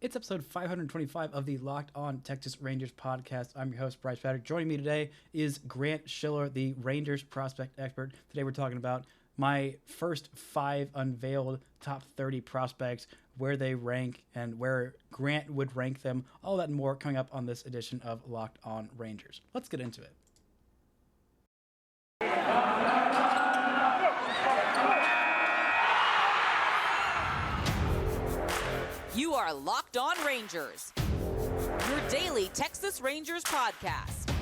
It's episode 525 of the Locked On Texas Rangers podcast. I'm your host, Brice Paterik. Joining me today is Grant Schiller, the Rangers prospect expert. Today we're talking about my first 5 unveiled top 30 prospects, where they rank and where Grant would rank them. All that and more coming up on this edition of Locked On Rangers. Let's get into it. You are Locked On Rangers, your daily Texas Rangers podcast.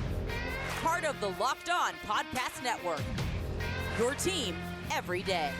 Part of the Locked On Podcast Network, your team every day.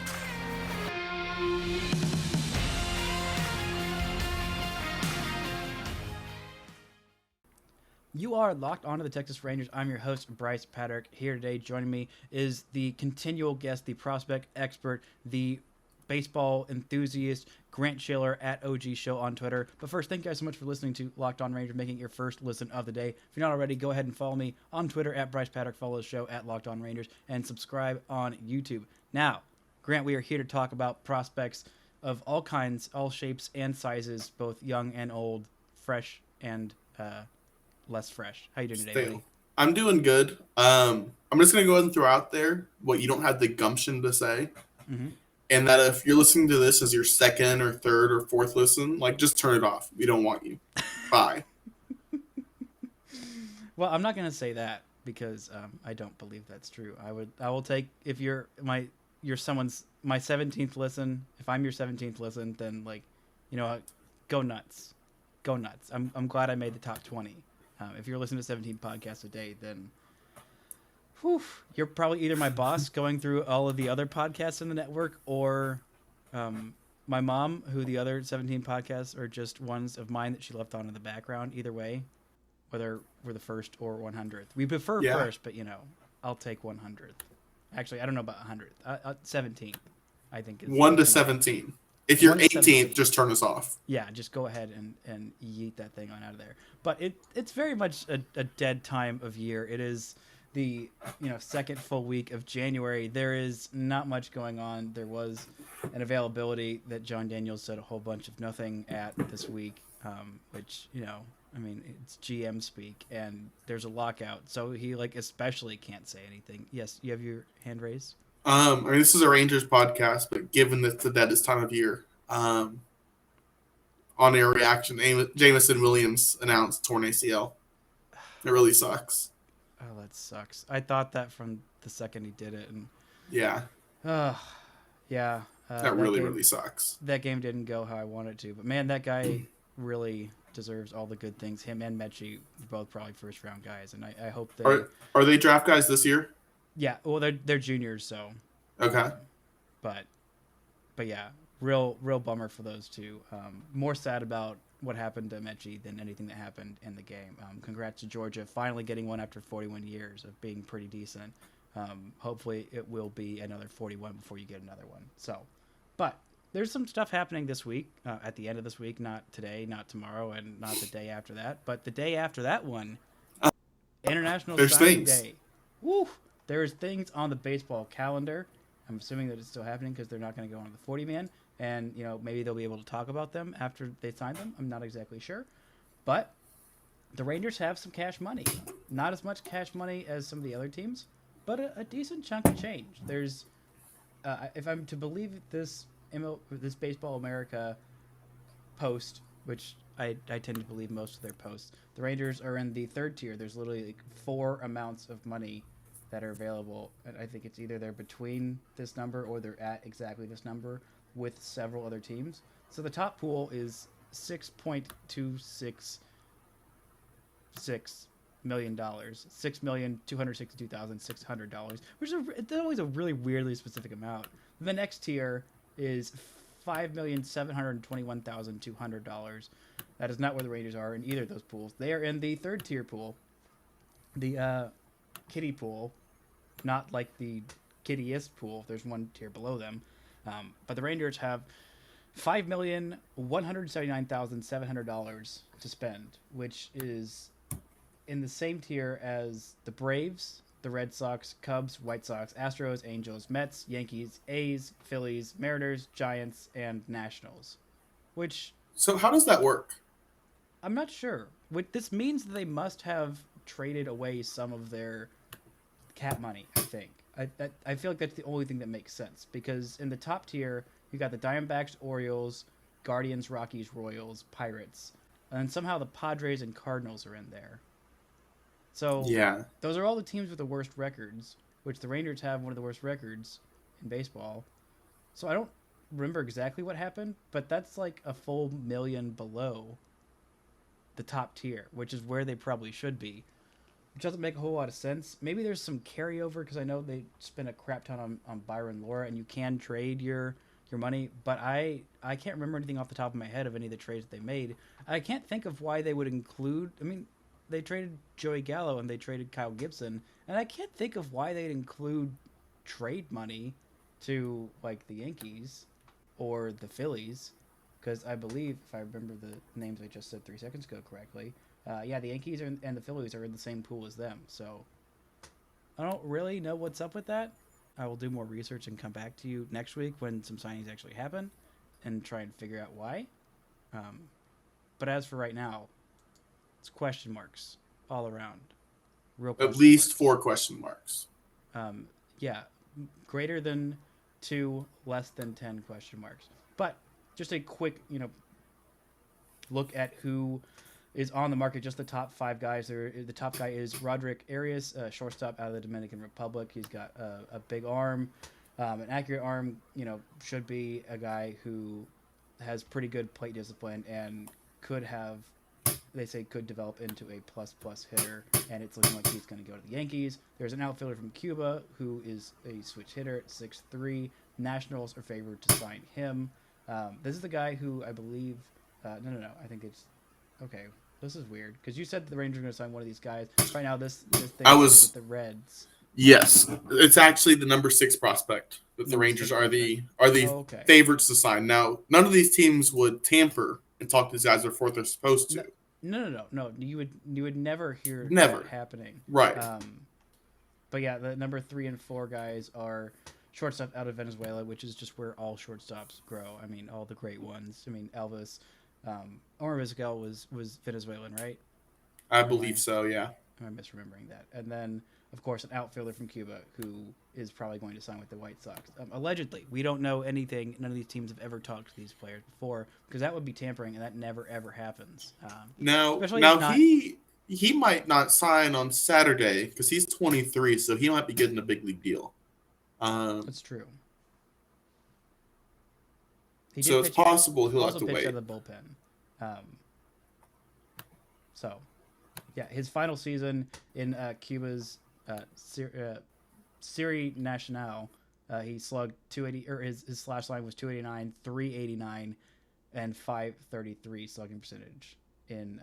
You are locked onto the Texas Rangers. I'm your host, Brice Paterik. Here today, joining me is the continual guest, the prospect expert, the baseball enthusiast, Grant Schiller at OG Show on Twitter. But first, thank you guys so much for listening to Locked On Rangers, making it your first listen of the day. If you're not already, go ahead and follow me on Twitter at Brice Paterik. Follow the show at Locked On Rangers and subscribe on YouTube. Now, Grant, we are here to talk about prospects of all kinds, all shapes and sizes, both young and old, fresh and less fresh. How you doing today, buddy? I'm doing good. I'm just going to go ahead and throw out there what you don't have the gumption to say. Mm-hmm. And that if you're listening to this as your second or third or fourth listen, just turn it off. We don't want you. Bye. Well, I'm not going to say that because I don't believe that's true. I will take, if you're my 17th listen, if I'm your 17th listen, then go nuts. Go nuts. I'm glad I made the top 20. If you're listening to 17 podcasts a day, then you're probably either my boss going through all of the other podcasts in the network, or my mom, who the other 17 podcasts are just ones of mine that she left on in the background. Either way, whether we're the first or 100th. We prefer first, but I'll take 100th. Actually, I don't know about 100th. 17th, I think. 1 to 17. If you're 18th, just turn us off. Yeah, just go ahead and yeet that thing on out of there. But it's very much a dead time of year. It is the second full week of January. There is not much going on. There was an availability that John Daniels said a whole bunch of nothing at this week, which it's GM speak, and there's a lockout, so he especially can't say anything. Yes, you have your hand raised. This is a Rangers podcast, but given that the deadest time of year, on-air reaction, Jameson Williams announced torn ACL. It really sucks. Oh, that sucks. I thought that from the second he did it, and yeah. Yeah. That really sucks. That game didn't go how I wanted to, but man, that guy really deserves all the good things. Him and Mechie were both probably first-round guys, and I hope they... Are they draft guys this year? Yeah, well, they're juniors, so... Okay. But yeah, real bummer for those two. More sad about what happened to Mechie than anything that happened in the game. Congrats to Georgia finally getting one after 41 years of being pretty decent. Hopefully it will be another 41 before you get another one. So, but there's some stuff happening this week, at the end of this week, not today, not tomorrow, and not the day after that, but the day after that one, International Signing Day. Woo! There's things on the baseball calendar. I'm assuming that it's still happening because they're not going to go on the 40-man. And, maybe they'll be able to talk about them after they sign them. I'm not exactly sure. But the Rangers have some cash money. Not as much cash money as some of the other teams, but a decent chunk of change. There's, if I'm to believe this Baseball America post, which I tend to believe most of their posts, the Rangers are in the third tier. There's literally 4 amounts of money that are available, and I think it's either they're between this number or they're at exactly this number with several other teams. So the top pool is $6.266 million, $6,262,600, which is always a really weirdly specific amount. The next tier is $5,721,200. That is not where the Rangers are in either of those pools. They are in the third tier pool, the kiddie pool, not like the kiddiest pool. There's one tier below them. But the Rangers have $5,179,700 to spend, which is in the same tier as the Braves, the Red Sox, Cubs, White Sox, Astros, Angels, Mets, Yankees, A's, Phillies, Mariners, Giants, and Nationals. Which... So how does that work? I'm not sure. What this means that they must have traded away some of their cap money, I think. I feel like that's the only thing that makes sense, because in the top tier, you got the Diamondbacks, Orioles, Guardians, Rockies, Royals, Pirates, and then somehow the Padres and Cardinals are in there. So Yeah. those are all the teams with the worst records, which the Rangers have one of the worst records in baseball. So I don't remember exactly what happened, but that's like a full million below the top tier, which is where they probably should be. Which doesn't make a whole lot of sense. Maybe there's some carryover, because I know they spent a crap ton on Byron Laura, and you can trade your money, but I can't remember anything off the top of my head of any of the trades that they made. I can't think of why they would include... I mean, they traded Joey Gallo and they traded Kyle Gibson, and I can't think of why they'd include trade money to, like, the Yankees or the Phillies, because I believe, if I remember the names I just said 3 seconds ago correctly, the Yankees and the Phillies are in the same pool as them. So I don't really know what's up with that. I will do more research and come back to you next week when some signings actually happen and try and figure out why. But as for right now, it's question marks all around. Real question At least marks. 4 question marks. Yeah, greater than 2, less than 10 question marks. But just a quick, look at who is on the market. Just the top 5 guys. The top guy is Roderick Arias, shortstop out of the Dominican Republic. He's got a big arm, an accurate arm. Should be a guy who has pretty good plate discipline and could develop into a plus hitter. And it's looking like he's going to go to the Yankees. There's an outfielder from Cuba who is a switch hitter at 6'3". Nationals are favored to sign him. This is the guy who I believe. No. I think it's okay. This is weird, because you said the Rangers are going to sign one of these guys. Right now, this thing is with the Reds. Yes, it's actually the number 6 prospect that the Rangers are the favorites to sign. Now, none of these teams would tamper and talk to these guys before they're supposed to. No. You would never hear that happening. Right. But yeah, the number 3 and 4 guys are shortstop out of Venezuela, which is just where all shortstops grow. I mean, all the great ones. I mean, Elvis. Omar Vizquel was Venezuelan, right? I believe so, yeah. Am I misremembering that? And then, of course, an outfielder from Cuba who is probably going to sign with the White Sox. Allegedly. We don't know anything. None of these teams have ever talked to these players before, because that would be tampering, and that never, ever happens. He might not sign on Saturday because he's 23, so he might be getting a big league deal. That's true. So it's possible he'll have to wait. Also pitched out of the bullpen. So, yeah, his final season in Cuba's Serie Nacional, he slugged 280, or his slash line was 289, 389, and 533 slugging percentage in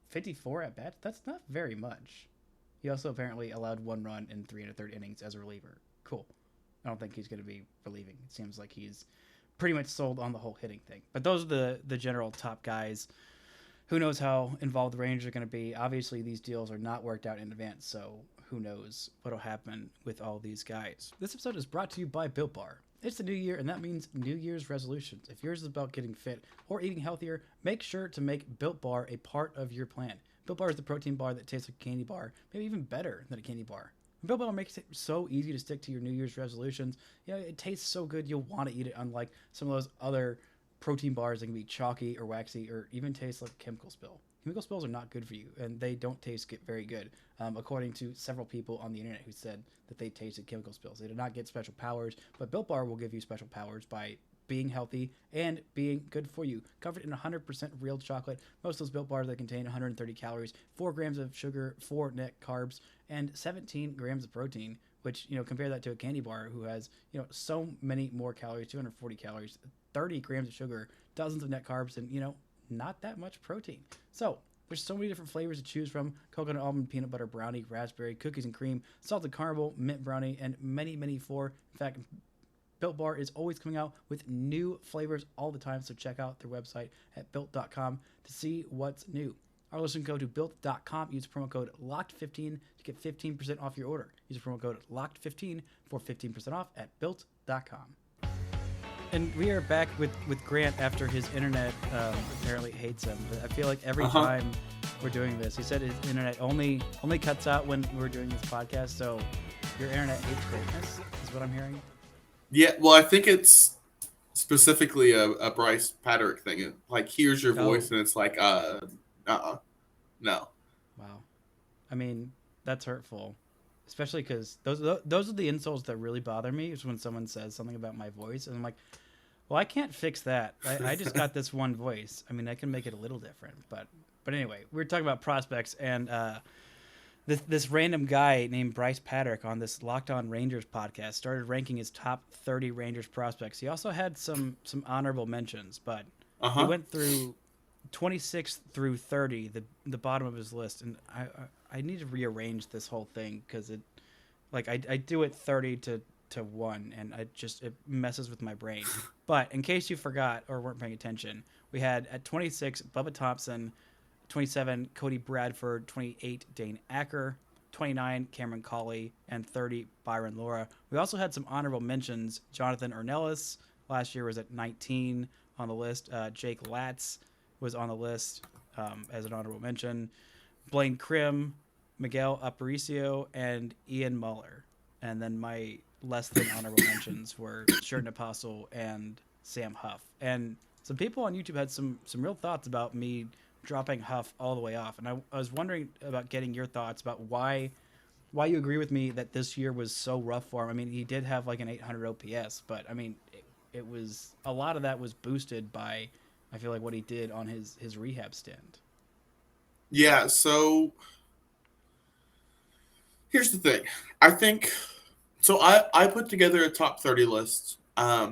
54 at bats. That's not very much. He also apparently allowed 1 run in 3 1/3 innings as a reliever. Cool. I don't think he's going to be relieving. It seems like he's pretty much sold on the whole hitting thing. But those are the general top guys. Who knows how involved the Rangers are going to be. Obviously, these deals are not worked out in advance, so who knows what will happen with all these guys. This episode is brought to you by Built Bar. It's the new year, and that means New Year's resolutions. If yours is about getting fit or eating healthier, make sure to make Built Bar a part of your plan. Built Bar is the protein bar that tastes like a candy bar, maybe even better than a candy bar. Built Bar makes it so easy to stick to your New Year's resolutions. It tastes so good you'll want to eat it, unlike some of those other protein bars that can be chalky or waxy or even taste like chemical spill. Chemical spills are not good for you, and they don't taste very good, according to several people on the internet who said that they tasted chemical spills. They did not get special powers, but Built Bar will give you special powers by being healthy and being good for you. Covered in 100% real chocolate. Most of those Built Bars that contain 130 calories, 4 grams of sugar, 4 net carbs, and 17 grams of protein, which, compare that to a candy bar who has, so many more calories, 240 calories, 30 grams of sugar, dozens of net carbs, and, not that much protein. So there's so many different flavors to choose from: coconut, almond, peanut butter, brownie, raspberry, cookies and cream, salted caramel, mint brownie, and many, many more. In fact, Built Bar is always coming out with new flavors all the time, so check out their website at built.com to see what's new. Our listener go to built.com, use promo code LOCKED15 to get 15% off your order. Use promo code LOCKED15 for 15% off at built.com. And we are back with Grant after his internet apparently hates him. But I feel like every time we're doing this, he said his internet only cuts out when we're doing this podcast. So your internet hates greatness is what I'm hearing. Yeah, well, I think it's specifically a Brice Paterik thing. It, like, hears your voice and it's like, no. Wow. I mean, that's hurtful. Especially because those are the insults that really bother me, is when someone says something about my voice, and I'm like, well, I can't fix that. I just got this one voice. I mean, I can make it a little different, but anyway, we were talking about prospects, and this random guy named Brice Paterik on this Locked On Rangers podcast started ranking his top 30 Rangers prospects. He also had some honorable mentions, but he went through 26 through 30, the bottom of his list, and I need to rearrange this whole thing because it, like, I do it 30 to 1, and it messes with my brain. But in case you forgot or weren't paying attention, we had at 26 Bubba Thompson, 27 Cody Bradford, 28 Dane Acker, 29 Cameron Cawley, and 30 Byron Laura. We also had some honorable mentions. Jonathan Ornelas last year was at 19 on the list. Jake Latz was on the list as an honorable mention. Blaine Krim, Miguel Aparicio, and Ian Muller. And then my less than honorable mentions were Sheridan Apostle and Sam Huff. And some people on YouTube had some real thoughts about me dropping Huff all the way off. And I was wondering about getting your thoughts about why you agree with me that this year was so rough for him. I mean, he did have like an 800 OPS, but I mean, it was, a lot of that was boosted by, I feel like, what he did on his rehab stint. Yeah, so here's the thing. I think, so I put together a top 30 list,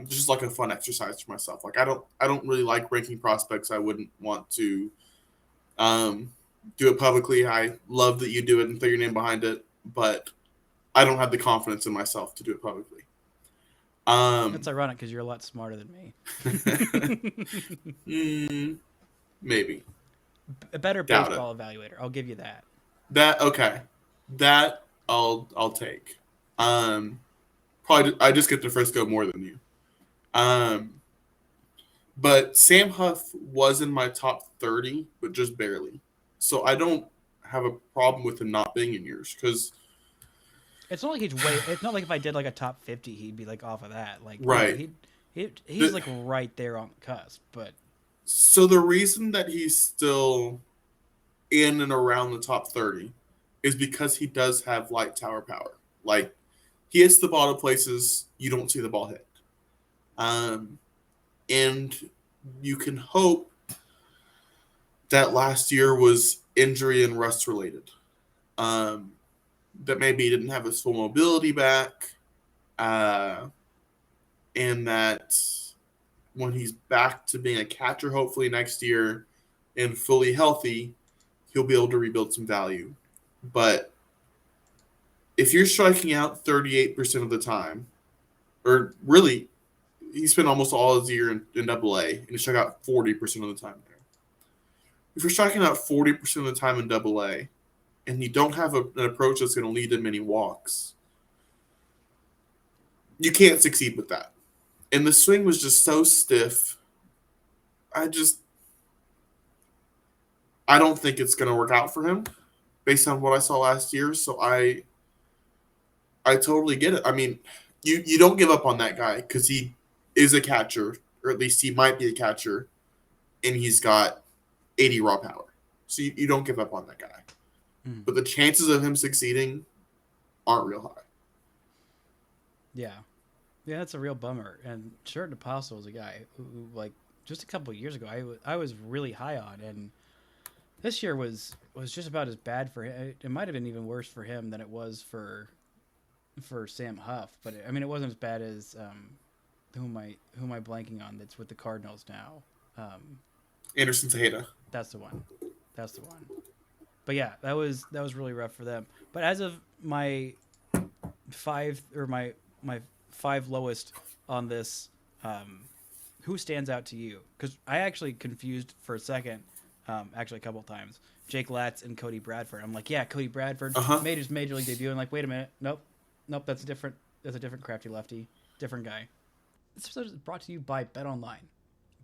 just like a fun exercise for myself. Like, I don't really like ranking prospects. I wouldn't want to do it publicly. I love that you do it and throw your name behind it, but I don't have the confidence in myself to do it publicly. That's ironic because you're a lot smarter than me. Maybe. A better baseball evaluator. I'll give you that. That I'll take. Probably I just get to Frisco more than you. But Sam Huff was in my top 30, but just barely. So I don't have a problem with him not being in yours, because it's not like it's not like if I did like a top 50, he'd be like off of that. Like, right. He's like right there on the cusp. But so the reason that he's still in and around the top 30 is because he does have light tower power. Like, he hits the ball to places you don't see the ball hit. And you can hope that last year was injury and rust related. That maybe he didn't have his full mobility back. And that when he's back to being a catcher, hopefully next year, and fully healthy, he'll be able to rebuild some value. But if you're striking out 38% of the time, or really, he spent almost all his year in AA, and he struck out 40% of the time there. If you're striking out 40% of the time in AA, and you don't have an approach that's going to lead to many walks, you can't succeed with that. And the swing was just so stiff. I don't think it's going to work out for him based on what I saw last year. So I totally get it. I mean, you don't give up on that guy because he is a catcher, or at least he might be a catcher, and he's got 80 raw power. So you don't give up on that guy. Mm. But the chances of him succeeding aren't real high. Yeah. Yeah, that's a real bummer. And Sheridan Apostle is a guy who, like, just a couple of years ago, I was really high on, and this year was just about as bad for him. It might have been even worse for him than it was for Sam Huff. But I mean, it wasn't as bad as who am I blanking on? That's with the Cardinals now. Anderson Tejeda. That's the one. But yeah, that was really rough for them. But as of my five lowest on this, who stands out to you? Because I actually confused for a second, actually a couple of times, Jake Latz and Cody Bradford. I'm like, yeah, Cody Bradford made his major league debut. And like, wait a minute, nope, that's a different crafty lefty, different guy. This episode is brought to you by BetOnline.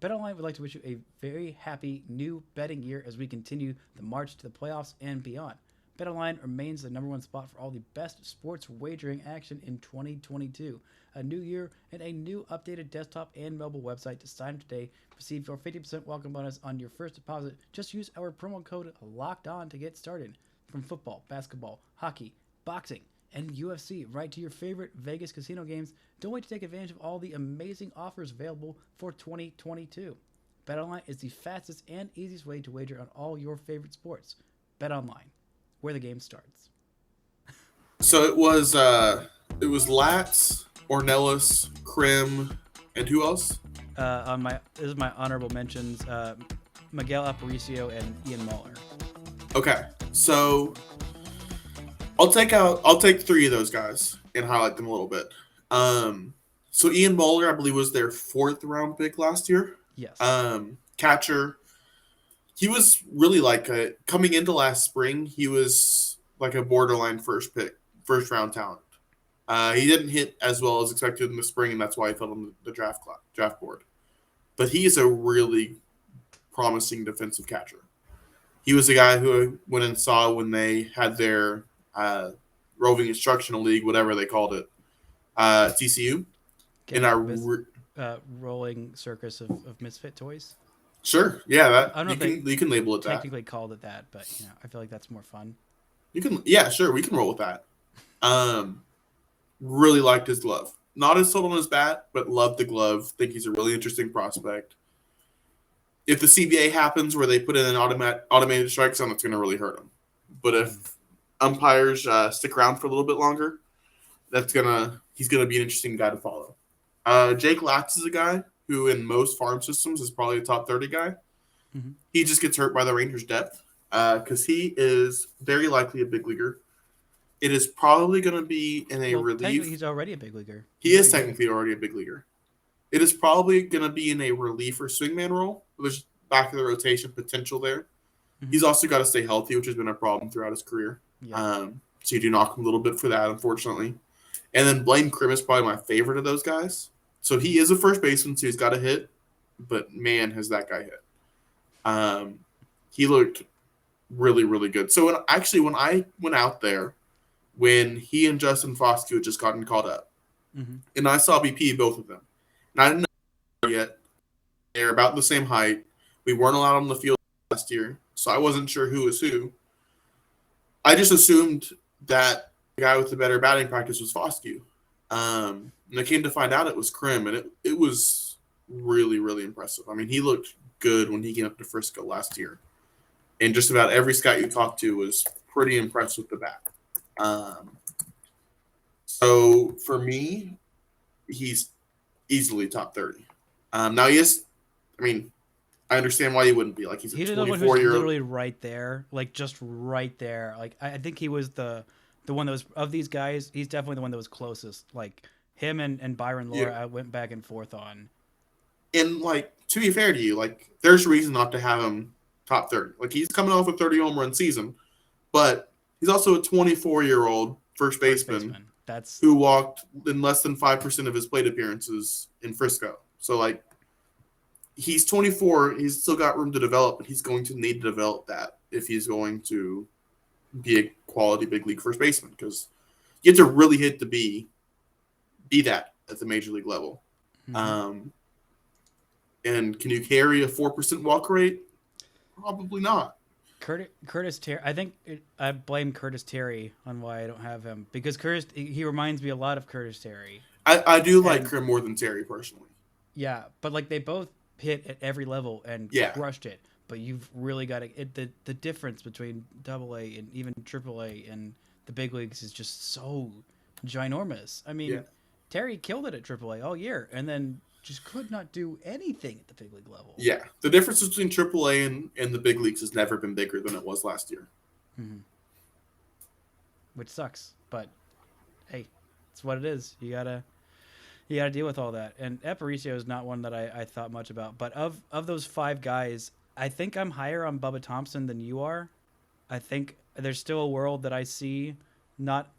BetOnline would like to wish you a very happy new betting year as we continue the march to the playoffs and beyond. BetOnline remains the number one spot for all the best sports wagering action in 2022. A new year and a new updated desktop and mobile website to sign up today. Receive your 50% welcome bonus on your first deposit. Just use our promo code LOCKEDON to get started. From football, basketball, hockey, boxing, and UFC, right to your favorite Vegas casino games. Don't wait to take advantage of all the amazing offers available for 2022. BetOnline is the fastest and easiest way to wager on all your favorite sports. BetOnline, where the game starts. So it was Lats, Ornelas, Krim, and who else? This is my honorable mentions: Miguel Aparicio and Ian Muller. Okay, so I'll take three of those guys and highlight them a little bit. So Ian Muller, I believe, was their 4th round pick last year. Yes. Catcher. He was really coming into last spring. He was like a borderline first round talent. He didn't hit as well as expected in the spring, and that's why he fell on the draft board. But he is a really promising defensive catcher. He was the guy who I went and saw when they had their roving instructional league, whatever they called it, TCU. In our rolling circus of misfit toys. Sure, yeah, I don't know you can label it that. Technically called it that, but I feel like that's more fun. You can, yeah, sure, we can roll with that. Really liked his glove. Not as sold on his bat, but loved the glove. Think he's a really interesting prospect. If the CBA happens where they put in an automated strike zone, it's going to really hurt him. But if umpires stick around for a little bit longer, he's gonna be an interesting guy to follow. Jake Latz is a guy who in most farm systems is probably a top 30 guy. Mm-hmm. He just gets hurt by the Rangers' depth because he is very likely a big leaguer. It is probably going to be in a relief. He's already a big leaguer. He is technically already a big leaguer. It is probably going to be in a relief or swingman role. There's back of the rotation potential there. Mm-hmm. He's also got to stay healthy, which has been a problem throughout his career. Yeah. So you do knock him a little bit for that, unfortunately. And then Blaine Krim is probably my favorite of those guys. So he is a first baseman, so he's got to hit. But, man, has that guy hit. He looked really, really good. So, when I went out there, when he and Justin Foscue had just gotten called up, mm-hmm. and I saw BP, both of them. And I didn't know yet. They're about the same height. We weren't allowed on the field last year, so I wasn't sure who was who. I just assumed that the guy with the better batting practice was Foscue. And I came to find out it was Krim, and it was really, really impressive. I mean, he looked good when he came up to Frisco last year. And just about every scout you talked to was pretty impressed with the bat. So for me, he's easily top 30. Now, yes, I mean, I understand why he wouldn't be. Like, he's a 24-year-old. Literally right there, like just right there. Like, I think he was the one that was, of these guys, he's definitely the one that was closest. Like, him and Byron Laura, I went back and forth on. And, like, to be fair to you, like, there's reason not to have him top 30. Like, he's coming off a 30 home run season, but he's also a 24-year-old first baseman who walked in less than 5% of his plate appearances in Frisco. So, like, he's 24. He's still got room to develop, but he's going to need to develop that if he's going to be a quality big league first baseman, because you have to really hit to be that at the major league level. Mm-hmm. And can you carry a 4% walk rate? Probably not. Curtis Terry. I think I blame Curtis Terry on why I don't have him, because he reminds me a lot of Curtis Terry. I do like Krim more than Terry personally. Yeah, but like they both hit at every level and crushed it. But you've really got to the difference between AA and even AAA and the big leagues is just so ginormous. I mean, Terry killed it at AAA all year, and then just could not do anything at the big league level. Yeah, the difference between AAA and the big leagues has never been bigger than it was last year. Mm-hmm. Which sucks, but hey, it's what it is. You gotta deal with all that. And Aparicio is not one that I thought much about. But of those 5 guys, I think I'm higher on Bubba Thompson than you are. I think there's still a world that I see not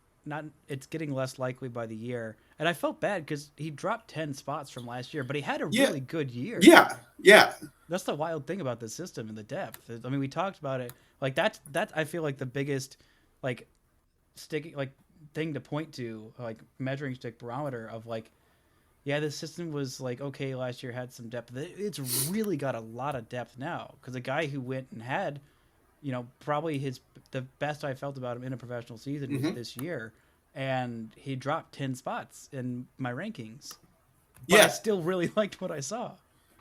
it's getting less likely by the year. And I felt bad because he dropped 10 spots from last year, but he had a Yeah. really good year. Yeah. That's the wild thing about this system and the depth. I mean, we talked about it. Like that's I feel like the biggest like sticking like thing to point to, like measuring stick barometer of like, yeah, this system was like okay last year, had some depth. It's really got a lot of depth now because a guy who went and had, probably the best I felt about him in a professional season was this year, and he dropped 10 spots in my rankings. But I still really liked what I saw.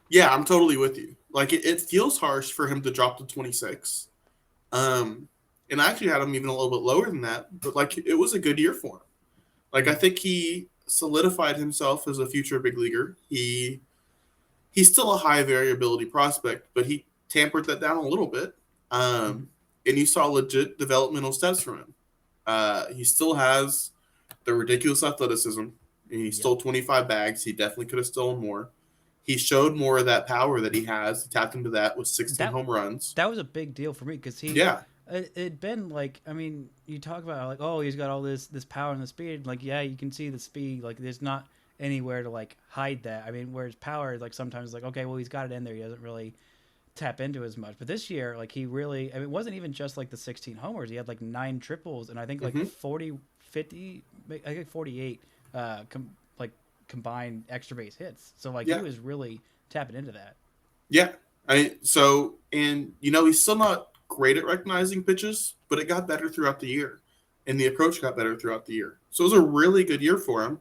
Yeah, I'm totally with you. Like it feels harsh for him to drop to 26. And I actually had him even a little bit lower than that, but like it was a good year for him. Like I think he solidified himself as a future big leaguer. He's still a high variability prospect, but he tampered that down a little bit. And you saw legit developmental steps from him. He still has the ridiculous athleticism, and he stole 25 bags. He definitely could have stolen more. He showed more of that power that he has. He tapped into that with 16 home runs. That was a big deal for me because it'd been like, I mean, you talk about like, oh, he's got all this power and the speed. Like, yeah, you can see the speed. Like, there's not anywhere to like hide that. I mean, whereas power, like sometimes like, okay, well, he's got it in there. He doesn't really tap into as much. But this year, like he really, I mean, it wasn't even just like the 16 homers. He had like 9 triples and I think like 40, 50, I think 48 combined extra base hits. So like he was really tapping into that. Yeah. And he's still not great at recognizing pitches, but it got better throughout the year. And the approach got better throughout the year. So it was a really good year for him.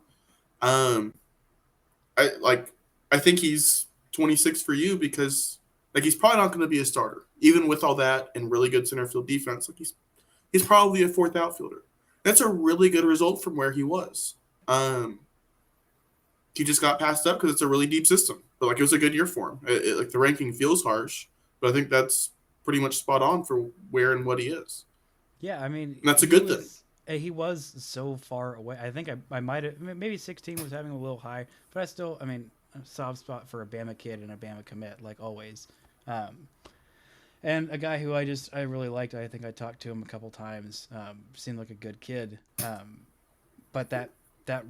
I think he's 26 for you because like he's probably not going to be a starter. Even with all that and really good center field defense, like he's probably a 4th outfielder. That's a really good result from where he was. He just got passed up because it's a really deep system. But like it was a good year for him. Like the ranking feels harsh, but I think that's pretty much spot on for where and what he is. Yeah, I mean, and that's a good thing. He was so far away. I think I might have maybe 16 was having a little high, but I still, I mean, a soft spot for a Bama kid and a Bama commit like always. And a guy who I really liked. I think I talked to him a couple times. Seemed like a good kid. But that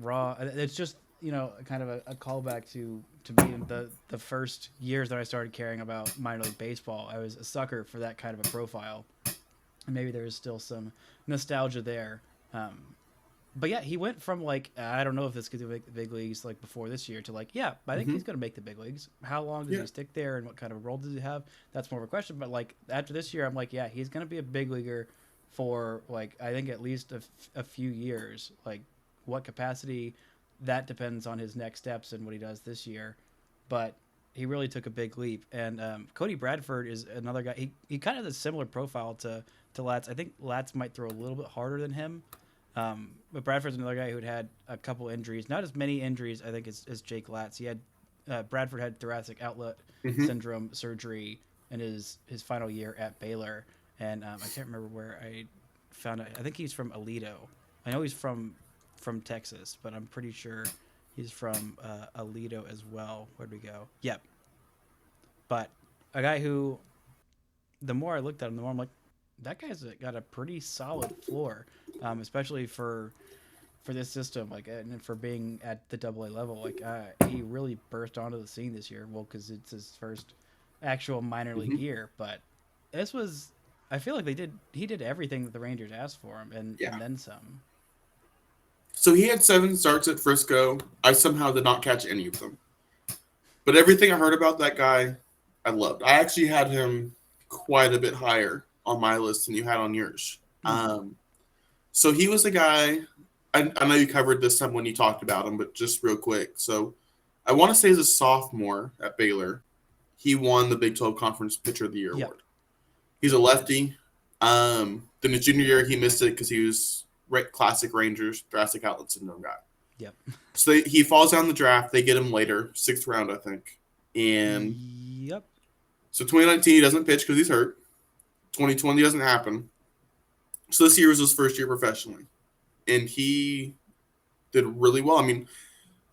raw, it's just kind of a callback to me in the first years that I started caring about minor league baseball. I was a sucker for that kind of a profile, and maybe there is still some nostalgia there. But yeah, he went from like, I don't know if this could make the big leagues like before this year to like, yeah, I think he's going to make the big leagues. How long does he stick there and what kind of role does he have? That's more of a question. But like after this year, I'm like, yeah, he's going to be a big leaguer for like, I think at least a few years. Like what capacity, that depends on his next steps and what he does this year. But he really took a big leap. And Cody Bradford is another guy. He kind of has a similar profile to Latz. I think Latz might throw a little bit harder than him. But Bradford's another guy who'd had a couple injuries, not as many injuries, I think, as Jake Latz. He had Bradford had thoracic outlet syndrome surgery in his final year at Baylor, and I can't remember where I found it. I think he's from Aledo. I know he's from Texas, but I'm pretty sure he's from Aledo as well. Where'd we go? Yep. But a guy who, the more I looked at him, the more I'm like, that guy's got a pretty solid floor, especially for this system, like, and for being at the AA level. Like, he really burst onto the scene this year. Well, because it's his first actual minor league year, but this was, I feel like he did everything that the Rangers asked for him, and then some. So he had 7 starts at Frisco. I somehow did not catch any of them, but everything I heard about that guy, I loved. I actually had him quite a bit higher on my list than you had on yours. So he was a guy, I know you covered this some when you talked about him, but just real quick. So I want to say as a sophomore at Baylor, he won the Big 12 Conference Pitcher of the Year award. He's a lefty. Then his junior year, he missed it because he was classic Rangers, thoracic outlet syndrome guy. Yep. So he falls down the draft. They get him later, 6th round, I think. And so 2019, he doesn't pitch because he's hurt. 2020 doesn't happen. So this year was his first year professionally. And he did really well. I mean,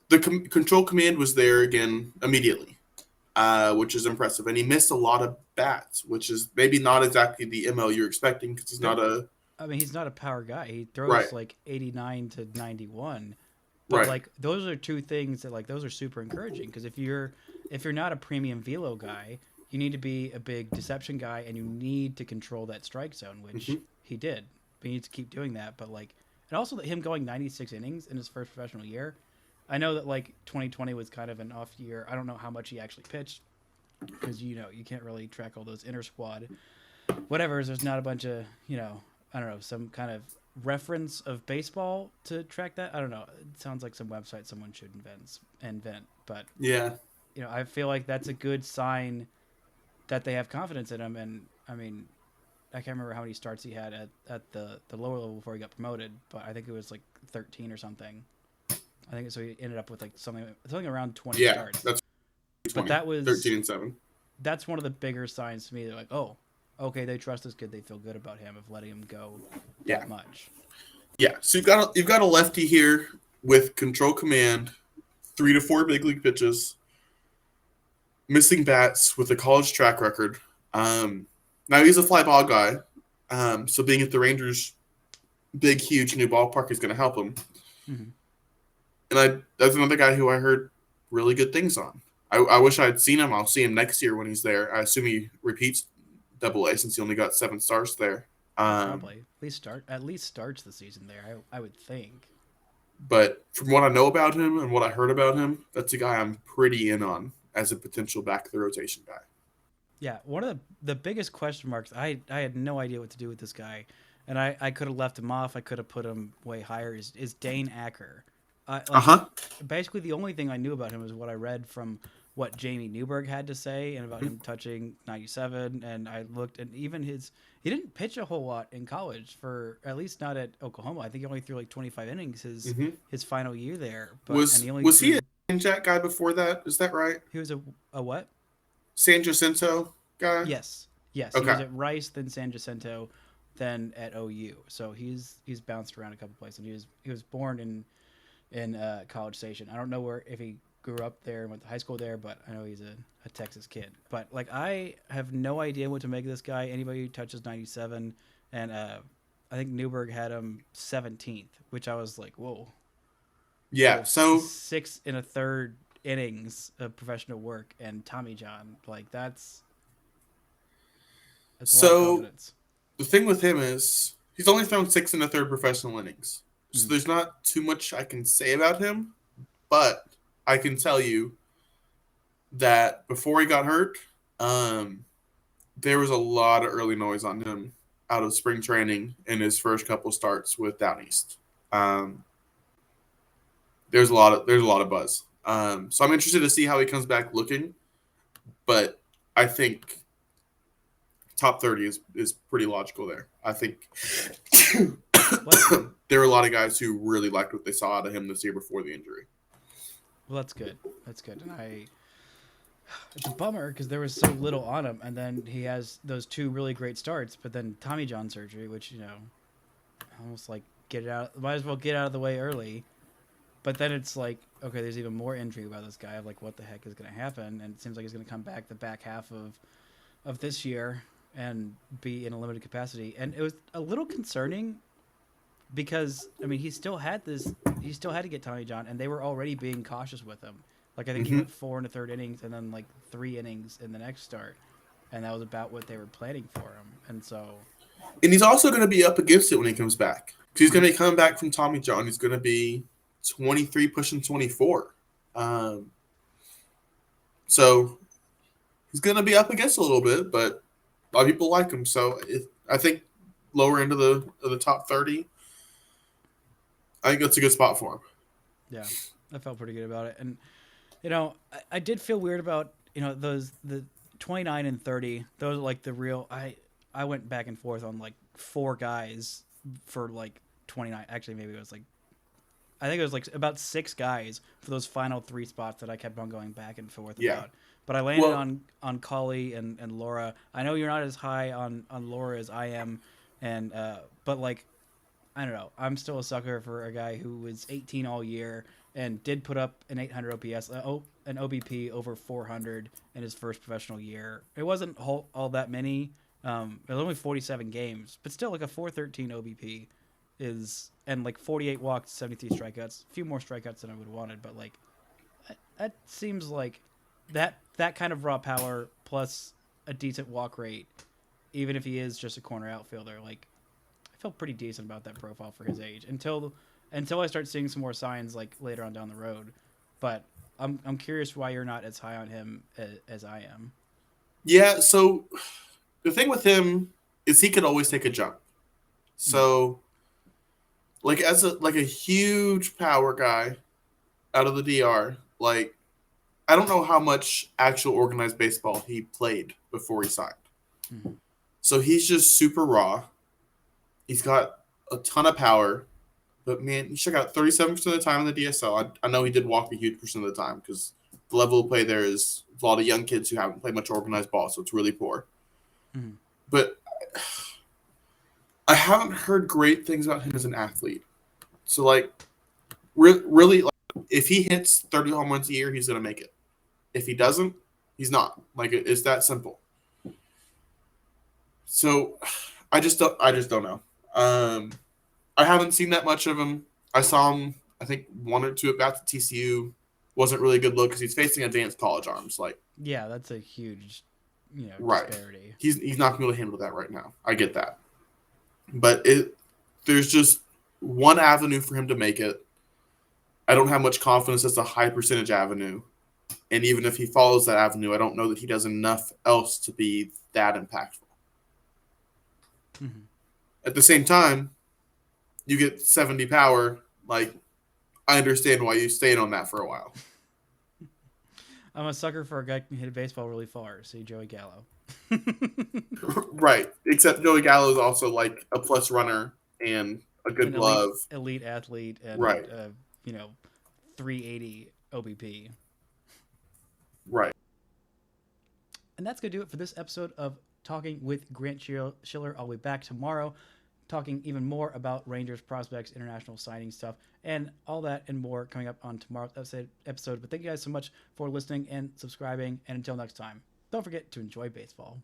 the control command was there again immediately, which is impressive. And he missed a lot of bats, which is maybe not exactly the MO you're expecting because he's not a... I mean, he's not a power guy. He throws like 89 to 91. But Right. like those are two things that like those are super encouraging because if you're not a premium velo guy, you need to be a big deception guy and you need to control that strike zone, which Hmm. he did. But he needs to keep doing that. But like, and also him going 96 innings in his first professional year. I know that like 2020 was kind of an off year. I don't know how much he actually pitched because you can't really track all those inter squad whatever. There's not a bunch of I don't know, some kind of reference of baseball to track that. I don't know. It sounds like some website someone should invent. But Yeah. I feel like that's a good sign that they have confidence in him. And I mean, I can't remember how many starts he had at the lower level before he got promoted, but I think it was like 13 or something. I think so. He ended up with like something around 20 Yeah. starts. That's But 20. 13 and 7. that's one of the bigger signs to me. They're like, oh, okay, they trust this kid. They feel good about him of letting him go that much. Yeah. So you've got a lefty here with control command, 3 to 4 big league pitches, missing bats with a college track record. Now he's a fly ball guy, so being at the Rangers' big, huge new ballpark is going to help him. Mm-hmm. And that's another guy who I heard really good things on. I wish I had seen him. I'll see him next year when he's there. I assume he repeats Double-A since he only got 7 stars there. Probably at least starts the season there. I would think. But from what I know about him and what I heard about him, that's a guy I'm pretty in on as a potential back of the rotation guy. Yeah, one of the biggest question marks. I had no idea what to do with this guy, and I could have left him off. I could have put him way higher. Is Dane Acker? Basically, the only thing I knew about him is what I read from what Jamie Newberg had to say and about him touching 97. And I looked, and even he didn't pitch a whole lot in college for at least not at Oklahoma. I think he only threw like 25 innings his final year there. But Was and he only was threw, he a San Jack guy before that? Is that right? he was a what? San Jacinto guy? Yes. Okay. He was at Rice, then San Jacinto, then at OU. So he's bounced around a couple places. And he was born in College Station. I don't know if he grew up there and went to high school there, but I know he's a Texas kid. But like I have no idea what to make of this guy. Anybody who touches 97, and I think Newberg had him 17th, which I was like, whoa. Yeah. So 6 1/3 innings of professional work and Tommy John, like that's a lot of confidence. The thing with him is he's only thrown 6 1/3 professional innings. So Mm-hmm. there's not too much I can say about him, but I can tell you that before he got hurt, there was a lot of early noise on him out of spring training in his first couple starts with Down East. There's a lot of buzz. So I'm interested to see how he comes back looking, but I think top 30 is pretty logical there. I think there were a lot of guys who really liked what they saw out of him this year before the injury. Well, that's good. And it's a bummer because there was so little on him, and then he has those 2 really great starts, but then Tommy John surgery, which almost like might as well get out of the way early. But then it's like, okay, there's even more intrigue about this guy of like what the heck is going to happen, and it seems like he's going to come back the back half of this year and be in a limited capacity, and it was a little concerning because I mean he still had to get Tommy John, and they were already being cautious with him. Like I think he went 4 1/3 innings and then like 3 innings in the next start, and that was about what they were planning for him. And he's also going to be up against it when he comes back. He's going to be coming back from Tommy John. He's going to be 23 pushing 24. So he's going to be up against a little bit, but a lot of people like him. So I think lower end of the top 30, I think that's a good spot for him. Yeah, I felt pretty good about it. And, I did feel weird about, the 29 and 30. Those are like the real, I went back and forth on like 4 guys for like 29. Actually, maybe it was like, I think it was like about 6 guys for those final 3 spots that I kept on going back and forth about. But I landed on Cully and Laura. I know you're not as high on Laura as I am, and but like I don't know. I'm still a sucker for a guy who was 18 all year and did put up an 800 OPS, an OBP over 400 in his first professional year. It wasn't all that many. It was only 47 games, but still like a 413 OBP. and like 48 walks, 73 strikeouts, a few more strikeouts than I would have wanted, but like that seems like that kind of raw power plus a decent walk rate, even if he is just a corner outfielder. Like I feel pretty decent about that profile for his age until I start seeing some more signs like later on down the road. But I'm curious why you're not as high on him as I am. Yeah, so the thing with him is he could always take a jump. So like as a huge power guy out of the DR, like I don't know how much actual organized baseball he played before he signed. Mm-hmm. So he's just super raw. He's got a ton of power, but man, he struck out 37% of the time in the DSL. I know he did walk a huge percent of the time because the level of play there is a lot of young kids who haven't played much organized ball, so it's really poor. Mm-hmm. But I haven't heard great things about him as an athlete. So, like, really, like, if he hits 30 home runs a year, he's going to make it. If he doesn't, he's not. Like, it's that simple. So, I just don't know. I haven't seen that much of him. I saw him, I think, 1 or 2 at bats at TCU. Wasn't really a good look because he's facing advanced college arms. Like, yeah, that's a huge, right. disparity. He's not going to be able to handle that right now. I get that. But there's just one avenue for him to make it. I don't have much confidence it's a high percentage avenue. And even if he follows that avenue, I don't know that he does enough else to be that impactful. Mm-hmm. At the same time, you get 70 power. Like, I understand why you stayed on that for a while. I'm a sucker for a guy who can hit a baseball really far. See Joey Gallo. Right. Except Joey Gallo is also like a plus runner and a good glove. Elite athlete and right. 380 OBP. Right. And that's going to do it for this episode of Talking with Grant Schiller. I'll be back tomorrow talking even more about Rangers prospects, international signing stuff, and all that and more coming up on tomorrow's episode. But thank you guys so much for listening and subscribing. And until next time, don't forget to enjoy baseball.